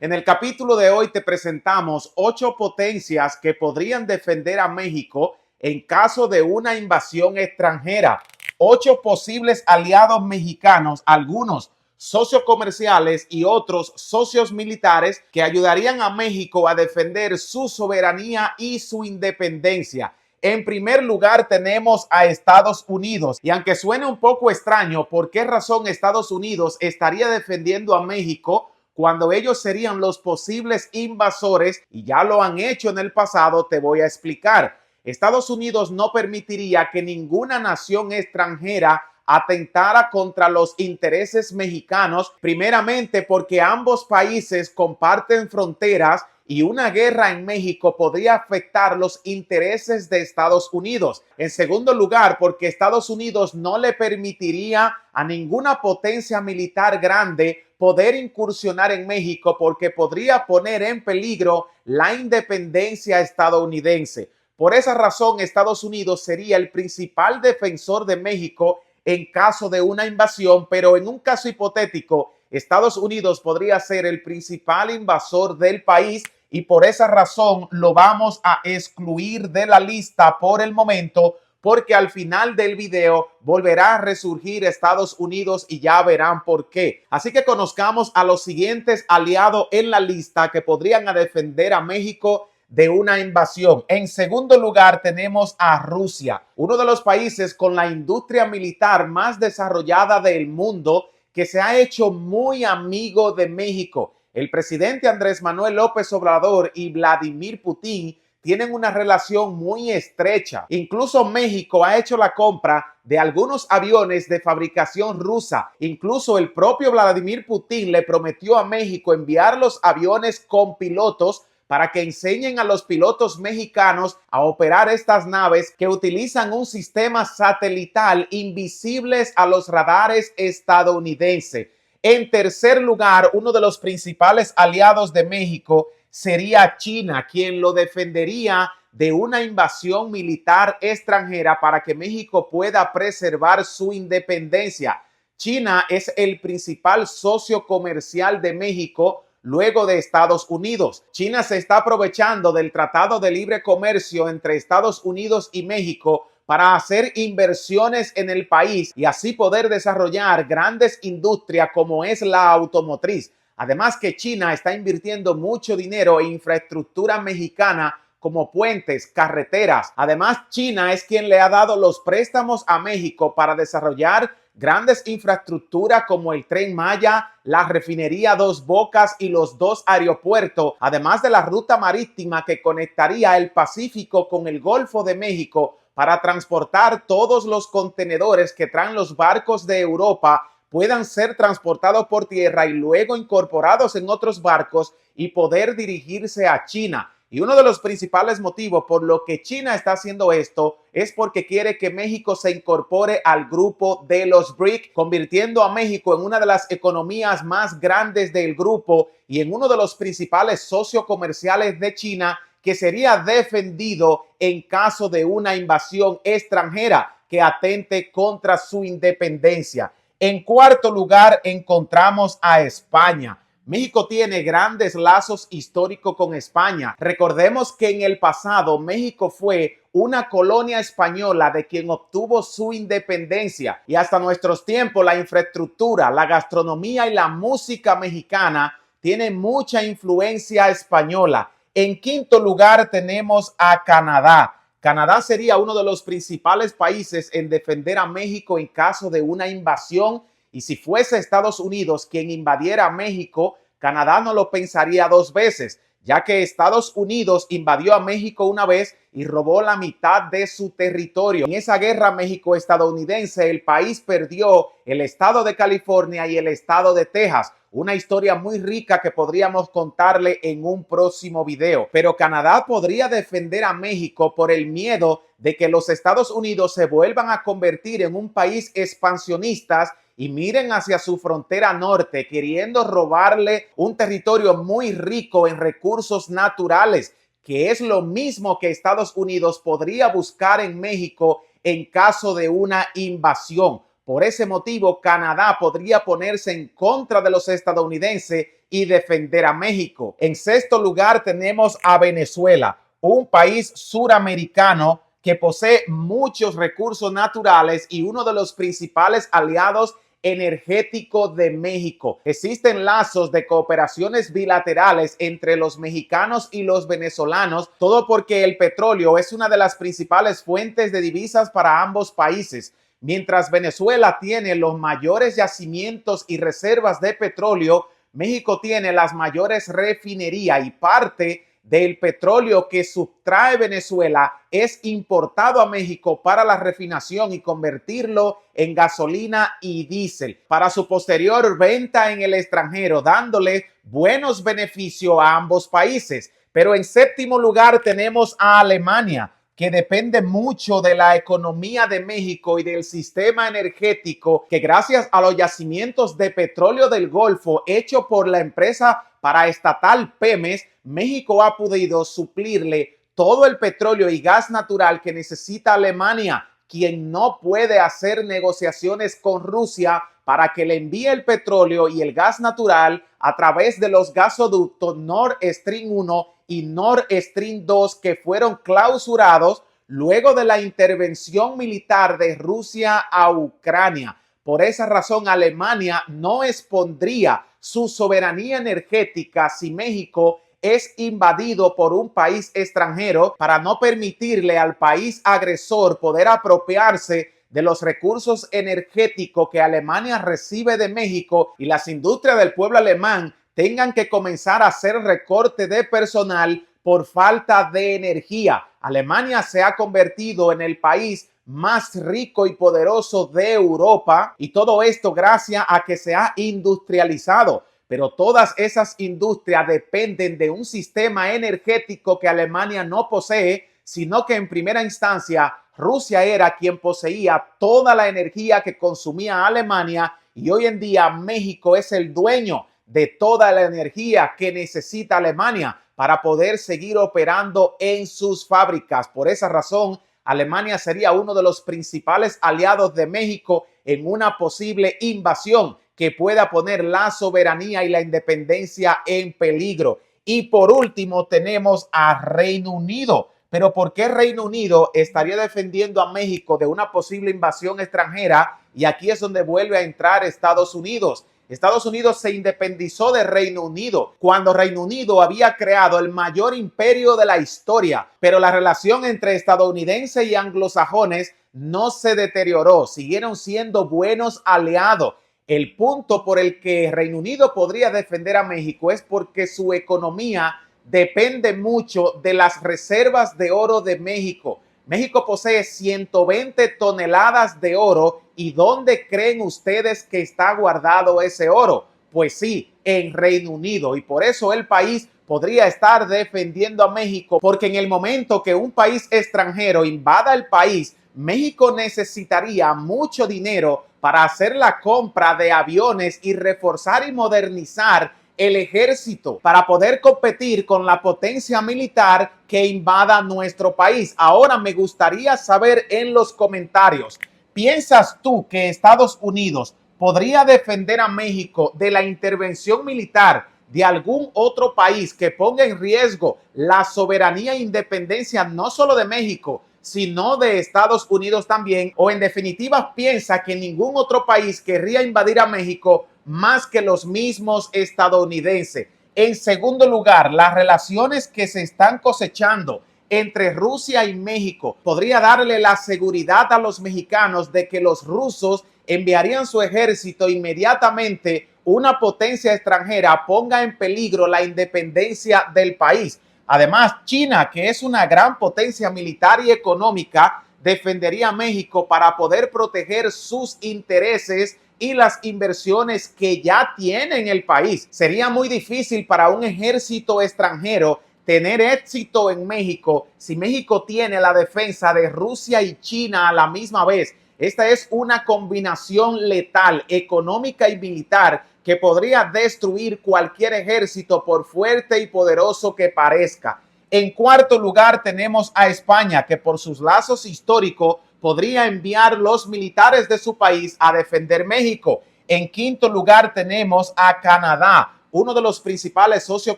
En el capítulo de hoy te presentamos 8 potencias que podrían defender a México en caso de una invasión extranjera. 8 posibles aliados mexicanos, algunos socios comerciales y otros socios militares que ayudarían a México a defender su soberanía y su independencia. En primer lugar tenemos a Estados Unidos y aunque suene un poco extraño, ¿por qué razón Estados Unidos estaría defendiendo a México cuando ellos serían los posibles invasores? Y ya lo han hecho en el pasado, te voy a explicar. Estados Unidos no permitiría que ninguna nación extranjera atentara contra los intereses mexicanos, primeramente porque ambos países comparten fronteras y una guerra en México podría afectar los intereses de Estados Unidos. En segundo lugar, porque Estados Unidos no le permitiría a ninguna potencia militar grande poder incursionar en México porque podría poner en peligro la independencia estadounidense. Por esa razón, Estados Unidos sería el principal defensor de México en caso de una invasión, pero en un caso hipotético, Estados Unidos podría ser el principal invasor del país y por esa razón lo vamos a excluir de la lista por el momento, porque al final del video volverá a resurgir Estados Unidos y ya verán por qué. Así que conozcamos a los siguientes aliados en la lista que podrían defender a México de una invasión. En segundo lugar tenemos a Rusia, uno de los países con la industria militar más desarrollada del mundo, que se ha hecho muy amigo de México. El presidente Andrés Manuel López Obrador y Vladimir Putin tienen una relación muy estrecha. Incluso México ha hecho la compra de algunos aviones de fabricación rusa. Incluso el propio Vladimir Putin le prometió a México enviar los aviones con pilotos para que enseñen a los pilotos mexicanos a operar estas naves que utilizan un sistema satelital invisibles a los radares estadounidenses. En tercer lugar, uno de los principales aliados de México sería China, quien lo defendería de una invasión militar extranjera para que México pueda preservar su independencia. China es el principal socio comercial de México luego de Estados Unidos. China se está aprovechando del Tratado de Libre Comercio entre Estados Unidos y México para hacer inversiones en el país y así poder desarrollar grandes industrias como es la automotriz. Además que China está invirtiendo mucho dinero en infraestructura mexicana como puentes, carreteras. Además, China es quien le ha dado los préstamos a México para desarrollar grandes infraestructuras como el Tren Maya, la refinería Dos Bocas y los 2 aeropuertos, además de la ruta marítima que conectaría el Pacífico con el Golfo de México para transportar todos los contenedores que traen los barcos de Europa, puedan ser transportados por tierra y luego incorporados en otros barcos y poder dirigirse a China. Y uno de los principales motivos por lo que China está haciendo esto es porque quiere que México se incorpore al grupo de los BRIC, convirtiendo a México en una de las economías más grandes del grupo y en uno de los principales socios comerciales de China, que sería defendido en caso de una invasión extranjera que atente contra su independencia. En cuarto lugar encontramos a España. México tiene grandes lazos históricos con España. Recordemos que en el pasado México fue una colonia española de quien obtuvo su independencia y hasta nuestros tiempos la infraestructura, la gastronomía y la música mexicana tienen mucha influencia española. En quinto lugar tenemos a Canadá. Canadá sería uno de los principales países en defender a México en caso de una invasión. Y si fuese Estados Unidos quien invadiera México, Canadá no lo pensaría 2 veces, ya que Estados Unidos invadió a México una vez y robó la mitad de su territorio. En esa guerra México-estadounidense, el país perdió el estado de California y el estado de Texas. Una historia muy rica que podríamos contarle en un próximo video. Pero Canadá podría defender a México por el miedo de que los Estados Unidos se vuelvan a convertir en un país expansionista y miren hacia su frontera norte, queriendo robarle un territorio muy rico en recursos naturales, que es lo mismo que Estados Unidos podría buscar en México en caso de una invasión. Por ese motivo, Canadá podría ponerse en contra de los estadounidenses y defender a México. En sexto lugar tenemos a Venezuela, un país suramericano que posee muchos recursos naturales y uno de los principales aliados energéticos de México. Existen lazos de cooperaciones bilaterales entre los mexicanos y los venezolanos, todo porque el petróleo es una de las principales fuentes de divisas para ambos países. Mientras Venezuela tiene los mayores yacimientos y reservas de petróleo, México tiene las mayores refinerías y parte del petróleo que sustrae Venezuela es importado a México para la refinación y convertirlo en gasolina y diésel para su posterior venta en el extranjero, dándole buenos beneficios a ambos países. Pero en séptimo lugar tenemos a Alemania, que depende mucho de la economía de México y del sistema energético que gracias a los yacimientos de petróleo del Golfo hecho por la empresa paraestatal Pemex, México ha podido suplirle todo el petróleo y gas natural que necesita Alemania, quien no puede hacer negociaciones con Rusia para que le envíe el petróleo y el gas natural a través de los gasoductos Nord Stream 1 y Nord Stream 2 que fueron clausurados luego de la intervención militar de Rusia a Ucrania. Por esa razón, Alemania no expondría su soberanía energética si México es invadido por un país extranjero para no permitirle al país agresor poder apropiarse de los recursos energéticos que Alemania recibe de México y las industrias del pueblo alemán tengan que comenzar a hacer recorte de personal por falta de energía. Alemania se ha convertido en el país más rico y poderoso de Europa y todo esto gracias a que se ha industrializado. Pero todas esas industrias dependen de un sistema energético que Alemania no posee, sino que en primera instancia Rusia era quien poseía toda la energía que consumía Alemania y hoy en día México es el dueño de toda la energía que necesita Alemania para poder seguir operando en sus fábricas. Por esa razón, Alemania sería uno de los principales aliados de México en una posible invasión que pueda poner la soberanía y la independencia en peligro. Y por último tenemos a Reino Unido. Pero ¿por qué Reino Unido estaría defendiendo a México de una posible invasión extranjera? Y aquí es donde vuelve a entrar Estados Unidos. Estados Unidos se independizó de Reino Unido cuando Reino Unido había creado el mayor imperio de la historia, pero la relación entre estadounidenses y anglosajones no se deterioró, siguieron siendo buenos aliados. El punto por el que Reino Unido podría defender a México es porque su economía depende mucho de las reservas de oro de México. México posee 120 toneladas de oro. ¿Y dónde creen ustedes que está guardado ese oro? Pues sí, en Reino Unido. Y por eso el país podría estar defendiendo a México, porque en el momento que un país extranjero invada el país, México necesitaría mucho dinero para hacer la compra de aviones y reforzar y modernizar el ejército para poder competir con la potencia militar que invada nuestro país. Ahora me gustaría saber en los comentarios, ¿piensas tú que Estados Unidos podría defender a México de la intervención militar de algún otro país que ponga en riesgo la soberanía e independencia no solo de México, sino de Estados Unidos también? O en definitiva piensa que ningún otro país querría invadir a México más que los mismos estadounidenses. En segundo lugar, las relaciones que se están cosechando entre Rusia y México podría darle la seguridad a los mexicanos de que los rusos enviarían su ejército inmediatamente una potencia extranjera ponga en peligro la independencia del país. Además, China, que es una gran potencia militar y económica, defendería a México para poder proteger sus intereses y las inversiones que ya tiene en el país. Sería muy difícil para un ejército extranjero tener éxito en México si México tiene la defensa de Rusia y China a la misma vez. Esta es una combinación letal, económica y militar que podría destruir cualquier ejército por fuerte y poderoso que parezca. En cuarto lugar tenemos a España, que por sus lazos históricos podría enviar los militares de su país a defender México. En quinto lugar tenemos a Canadá, uno de los principales socios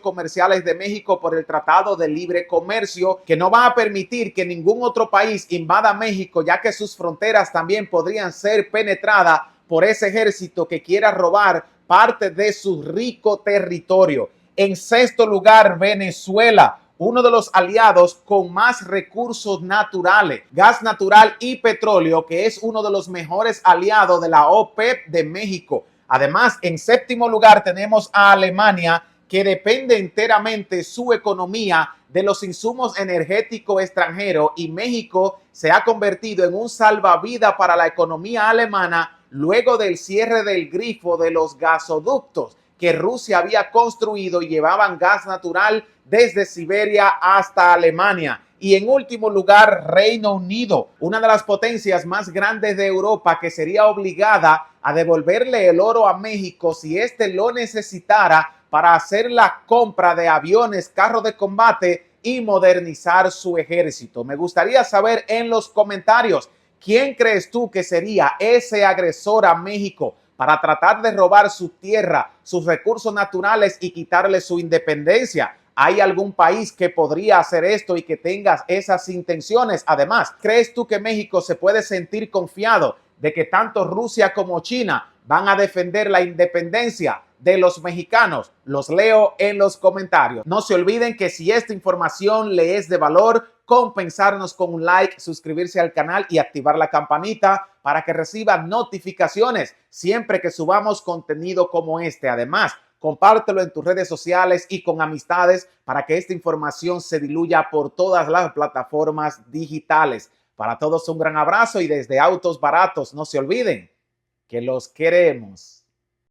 comerciales de México por el Tratado de Libre Comercio, que no va a permitir que ningún otro país invada México, ya que sus fronteras también podrían ser penetradas por ese ejército que quiera robar parte de su rico territorio. En sexto lugar, Venezuela, uno de los aliados con más recursos naturales, gas natural y petróleo, que es uno de los mejores aliados de la OPEP de México. Además, en séptimo lugar tenemos a Alemania, que depende enteramente su economía de los insumos energéticos extranjeros, y México se ha convertido en un salvavidas para la economía alemana luego del cierre del grifo de los gasoductos que Rusia había construido y llevaban gas natural desde Siberia hasta Alemania. Y en último lugar, Reino Unido, una de las potencias más grandes de Europa, que sería obligada a devolverle el oro a México si éste lo necesitara para hacer la compra de aviones, carros de combate y modernizar su ejército. Me gustaría saber en los comentarios, ¿quién crees tú que sería ese agresor a México para tratar de robar su tierra, sus recursos naturales y quitarle su independencia? ¿Hay algún país que podría hacer esto y que tenga esas intenciones? Además, ¿crees tú que México se puede sentir confiado de que tanto Rusia como China van a defender la independencia de los mexicanos? Los leo en los comentarios. No se olviden que si esta información le es de valor, compensarnos con un like, suscribirse al canal y activar la campanita para que reciba notificaciones siempre que subamos contenido como este. Además, compártelo en tus redes sociales y con amistades para que esta información se diluya por todas las plataformas digitales. Para todos un gran abrazo, y desde Autos Baratos, no se olviden que los queremos.